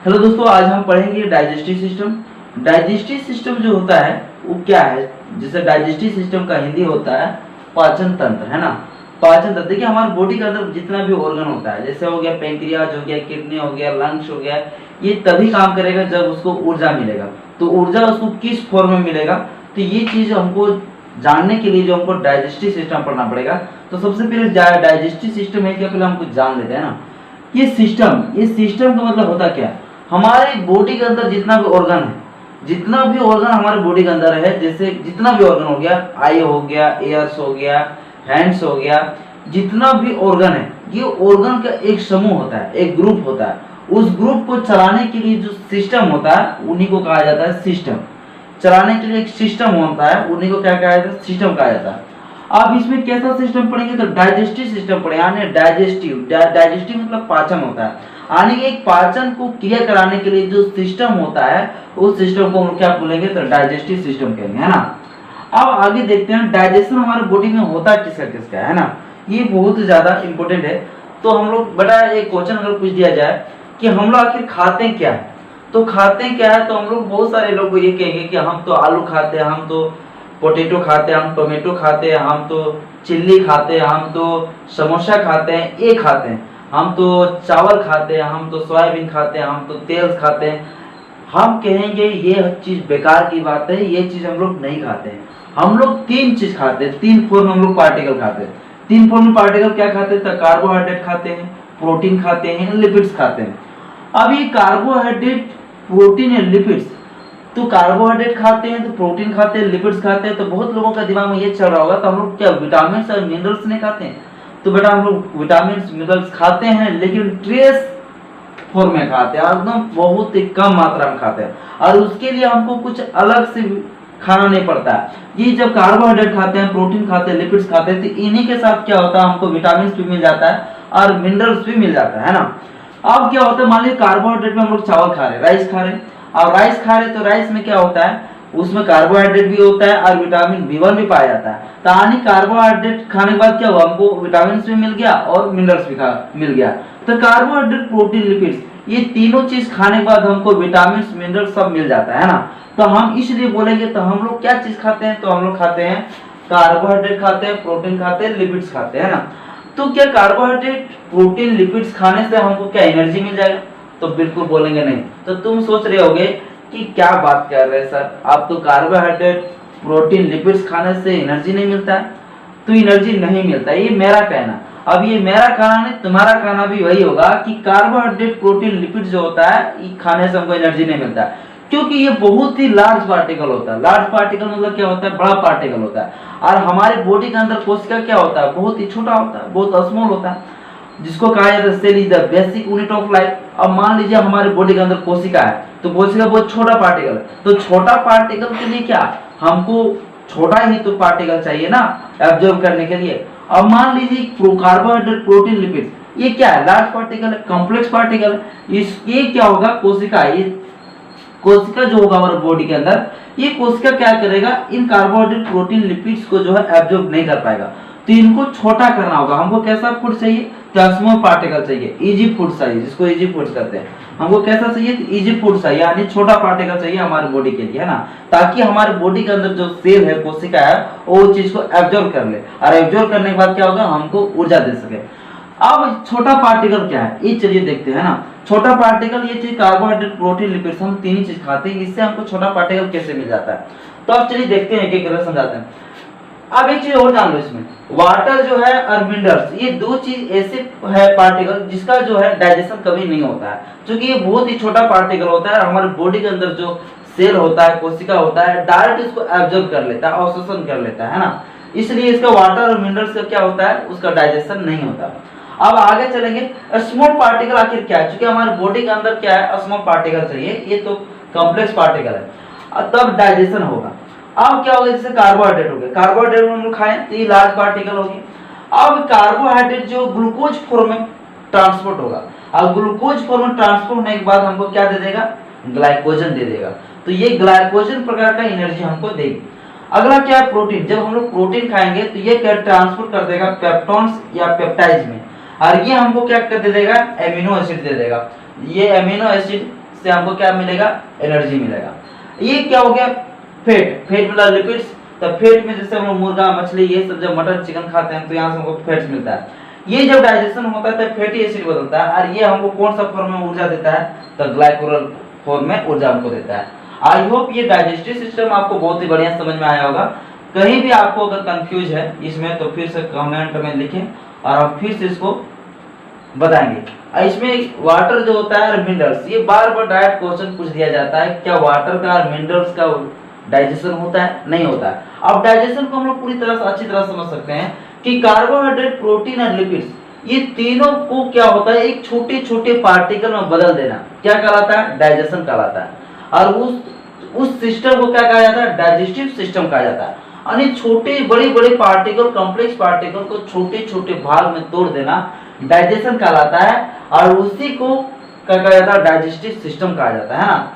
Hello दोस्तों, आज हम पढ़ेंगे डाइजेस्टिव सिस्टम। डाइजेस्टिव सिस्टम जो होता है वो क्या है, जैसे डाइजेस्टिव सिस्टम का हिंदी होता है पाचन तंत्र, है ना। पाचन तंत्र, देखिए हमारे बॉडी के अंदर जितना भी ऑर्गन होता है, जैसे हो गया पेंक्रियाज, हो गया किडनी, हो गया लंग्स, हो गया, ये तभी काम करेगा जब उसको ऊर्जा मिलेगा। तो ऊर्जा उसको किस फॉर्म में मिलेगा, तो ये चीज हमको जानने के लिए जो हमको डाइजेस्टिव सिस्टम पढ़ना पड़ेगा। तो सबसे पहले डाइजेस्टिव सिस्टम है क्या, पहले हमको जान लेते हैं ना। ये सिस्टम का मतलब होता क्या है, हमारे बॉडी के अंदर जितना भी ऑर्गन है, जितना भी ऑर्गन हमारे बॉडी के अंदर है, जैसे जितना भी ऑर्गन हो गया, आई हो गया, एयर्स हो गया, हैंड्स हो गया, जितना भी ऑर्गन है, ये ऑर्गन का एक समूह होता है, एक ग्रुप होता है। उस ग्रुप को चलाने के लिए जो सिस्टम होता है उन्हीं को कहा जाता है सिस्टम। चलाने के लिए एक सिस्टम होता है, उन्हीं को क्या कहा जाता है, सिस्टम कहा जाता है। आप इसमें कैसा सिस्टम पढ़ेंगे, तो डाइजेस्टिव सिस्टम पढ़ेंगे। यानी डाइजेस्टिव मतलब पाचन होता है, यानी एक पाचन को क्रिया कराने के लिए जो सिस्टम होता है, उस सिस्टम को हम क्या बोलेंगे, तो डाइजेस्टिव सिस्टम कहेंगे, है ना। अब आगे देखते हैं डाइजेशन हमारे बॉडी में होता किसका किसका है ना, ये बहुत ज्यादा इंपॉर्टेंट है। तो हम लोग बड़ा एक क्वेश्चन अगर पूछ दिया जाए कि हम लोग आखिर खाते क्या है, तो खाते क्या है, तो हम लोग बहुत सारे लोग को ये कहेंगे कि हम तो आलू खाते हैं, हम तो पोटैटो खाते हैं, हम टोमेटो खाते हैं, हम तो चिल्ली खाते हैं, हम तो समोसा खाते हैं, ये खाते हैं, हम तो चावल खाते हैं, हम तो सोयाबीन खाते हैं, हम तो तेल खाते हैं। हम कहेंगे ये चीज बेकार की बात है, ये चीज हम लोग नहीं खाते हैं। हम लोग तीन चीज खाते हैं, तीन फॉर्म हम लोग पार्टिकल खाते हैं। तीन फॉर्म में पार्टिकल क्या खाते हैं, तो कार्बोहाइड्रेट खाते हैं, प्रोटीन खाते हैं, लिपिड्स खाते हैं। अब ये कार्बोहाइड्रेट, प्रोटीन या लिपिड्स, तो कार्बोहाइड्रेट खाते हैं, तो प्रोटीन खाते हैं, लिपिड्स खाते हैं, तो बहुत लोगों का दिमाग में ये चल रहा होगा तो हम लोग क्या विटामिन और मिनरल्स नहीं खाते हैं। तो बेटा हम लोग विटामिन मिनरल्स खाते हैं, लेकिन ट्रेस फॉर्म में खाते हैं, एकदम बहुत ही कम मात्रा में खाते हैं, और उसके लिए हमको कुछ अलग से खाना नहीं पड़ता है। ये जब कार्बोहाइड्रेट खाते हैं, प्रोटीन खाते हैं, लिपिड्स खाते हैं, तो इन्हीं के साथ क्या होता है, हमको विटामिन भी मिल जाता है और मिनरल्स भी मिल जाता है ना। अब क्या होता है, मान लीजिए कार्बोहाइड्रेट में हम लोग चावल खा रहे हैं, राइस खा रहे हैं, और राइस खा रहे, तो राइस में क्या होता है, उसमें कार्बोहाइड्रेट भी होता है और विटामिन B1 भी पाया जाता है। तो यानी कार्बोहाइड्रेट खाने के बाद क्या हुआ, हमको विटामिन भी मिल गया और मिनरल्स भी मिल गया। तो कार्बोहाइड्रेट, प्रोटीन, लिपिड्स, ये तीनों चीज खाने के बाद हमको विटामिन मिनरल सब मिल जाता है ना। तो हम इसलिए बोलेंगे, तो हम लोग क्या चीज खाते हैं, तो हम लोग खाते हैं कार्बोहाइड्रेट खाते हैं, प्रोटीन खाते हैं, लिपिड्स खाते हैं ना। तो क्या कार्बोहाइड्रेट, प्रोटीन, लिपिड्स खाने से हमको क्या एनर्जी मिल जाएगा, तो बिल्कुल बोलेंगे नहीं। तो तुम सोच रहे होगे कि क्या बात कर रहे हैं सर, आप तो कार्बोहाइड्रेट, प्रोटीन, लिपिड्स खाने से एनर्जी नहीं मिलता है। तो एनर्जी नहीं मिलता, ये मेरा कहना। अब ये मेरा कहना नहीं, तुम्हारा कहना भी वही होगा कि कार्बोहाइड्रेट, प्रोटीन, लिपिड्स जो होता है, ये खाने से हमको एनर्जी नहीं मिलता है, क्योंकि ये बहुत ही लार्ज पार्टिकल होता है। लार्ज पार्टिकल मतलब क्या होता है, बड़ा पार्टिकल होता है। और हमारे बॉडी के अंदर कोशिका क्या होता है, बहुत ही छोटा होता है, बहुत स्मॉल होता है, जिसको कहा जाता है cell is the basic unit of life. अब मान लीजिए हमारे बॉडी के अंदर कोशिका है, तो कोशिका बहुत छोटा पार्टिकल है, तो छोटा पार्टिकल के लिए क्या, हमको छोटा ही तो पार्टिकल चाहिए ना एब्जॉर्ब करने के लिए। अब मान लीजिए कार्बोहाइड्रेट, प्रोटीन, लिपिड, ये क्या है, लार्ज पार्टिकल है, कॉम्प्लेक्स पार्टिकल है। ये क्या होगा, कोशिका, ये कोशिका जो होगा हमारे बॉडी के अंदर, ये कोशिका क्या करेगा, इन कार्बोहाइड्रेट, प्रोटीन, लिपिड्स को जो है एब्जॉर्ब नहीं कर पाएगा। तो इनको छोटा करना होगा, हमको कैसा फूड चाहिए, स्मॉल पार्टिकल चाहिए, इजी फूड चाहिए, जिसको इजी फूड कहते हैं। हमको कैसा चाहिए, इजी फूड चाहिए, यानी छोटा पार्टिकल चाहिए हमारे बॉडी के लिए, है ना, ताकि हमारे बॉडी के अंदर जो सेल है, कोशिका है, वो चीज को एब्जॉर्ब कर ले, और एब्जॉर्ब करने के बाद क्या होगा, हमको ऊर्जा दे सके। अब छोटा पार्टिकल क्या है, ये चलिए देखते हैं ना। छोटा पार्टिकल, ये चीज कार्बोहाइड्रेट, प्रोटीन, लिपिड्स, हम तीन ही चीज खाते हैं, इससे हमको छोटा पार्टिकल कैसे मिल जाता है। तो अब चलिए देखते हैं, एक एक समझाते हैं। अब एक चीज और जान लो, इसमें वाटर जो है और मिनरल्स, ये दो चीज ऐसे है पार्टिकल जिसका जो है डाइजेशन कभी नहीं होता है, क्योंकि ये बहुत ही छोटा पार्टिकल होता है। हमारे बॉडी के अंदर जो सेल होता है, कोशिका होता है, डायरेक्ट इसको एब्जॉर्ब कर लेता है, अवशोषण कर लेता है ना। इसलिए इसका वाटर और मिनरल्स का क्या होता है, उसका डाइजेशन नहीं होता। अब आगे चलेंगे, स्मॉल पार्टिकल आखिर क्या है, क्योंकि हमारे बॉडी के अंदर क्या है, स्मॉल पार्टिकल चाहिए, ये तो कॉम्प्लेक्स पार्टिकल है, तब डाइजेशन होगा। अब क्या होगा, जैसे कार्बोहाइड्रेट हो गया, कार्बोहाइड्रेट हम लोग खाएं तो ये लार्ज पार्टिकल होगी। अब कार्बोहाइड्रेट जो ग्लूकोज फॉर्म में ट्रांसपोर्ट होगा, अब ग्लूकोज फॉर्म में ट्रांसपोर्ट होने के बाद हमको क्या दे देगा, ग्लाइकोजन दे देगा। तो ये ग्लाइकोजन प्रकार का एनर्जी हमको देगी। अगला क्या है, प्रोटीन। जब हम लोग प्रोटीन खाएंगे तो ये क्या ट्रांसपोर्ट कर देगा पेप्टोन्स या पेप्टाइड्स में, और ये हमको क्या कर दे देगा, एमिनो एसिड दे देगा। ये एमिनो एसिड से हमको क्या मिलेगा, एनर्जी मिलेगा। ये क्या हो गया, फैट, फैट मतलब लिपिड्स। तो फैट में जैसे हम लोग मुर्गा, मछली, ये सब जब मटन चिकन खाते हैं तो यहाँ से हमको फैट्स मिलता है। ये जब डाइजेशन होता है तो फैटी एसिड बदलता है, और ये हमको कौन सा फॉर्म में ऊर्जा देता है, तो ग्लाइकोल फॉर्म में ऊर्जा हमको देता है। आई होप ये डाइजेस्टिव सिस्टम आपको बहुत ही बढ़िया समझ में आया होगा। कहीं भी आपको अगर कंफ्यूज है इसमें तो फिर से कमेंट में लिखें और हम फिर से इसको बताएंगे। इसमें वाटर जो होता है और मिनरल्स, ये बार बार डायरेक्ट क्वेश्चन पूछ दिया जाता है, क्या वाटर का और मिनरल्स का डाइजेशन होता है, नहीं होता है। अब डाइजेशन को हम लोग पूरी तरह से अच्छी तरह समझ सकते हैं कि कार्बोहाइड्रेट, प्रोटीन और लिपिड्स, ये तीनों को क्या होता है, एक छोटे छोटे पार्टिकल में बदल देना, क्या कहलाता है, डाइजेशन कहलाता है। और उस सिस्टम को क्या कहा जाता है, डाइजेस्टिव सिस्टम कहा जाता है। यानी छोटे बड़े बड़े पार्टिकल, कॉम्प्लेक्स पार्टिकल को छोटे छोटे भाग में तोड़ देना डाइजेशन कहलाता है, और उसी को क्या कहा जाता है, डाइजेस्टिव सिस्टम कहा जाता है ना।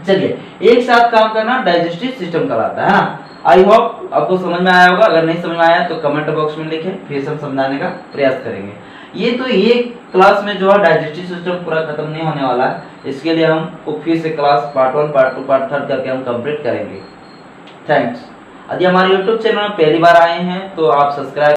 चलिए एक साथ काम करना डाइजेस्टिव सिस्टम कहलाता है ना। आई होप आपको समझ में आया होगा। अगर नहीं समझ में आया तो कमेंट बॉक्स में लिखें, फिर से हम समझाने का प्रयास करेंगे। ये क्लास में जो है डाइजेस्टिव सिस्टम पूरा खत्म नहीं होने वाला है, इसके लिए हमको फिर से क्लास पार्ट 1, पार्ट 2, पार्ट 3 करके हम कंप्लीट करेंगे। थैंक्स। यदि हमारे YouTube चैनल में पहली बार आए हैं तो आप सब्सक्राइब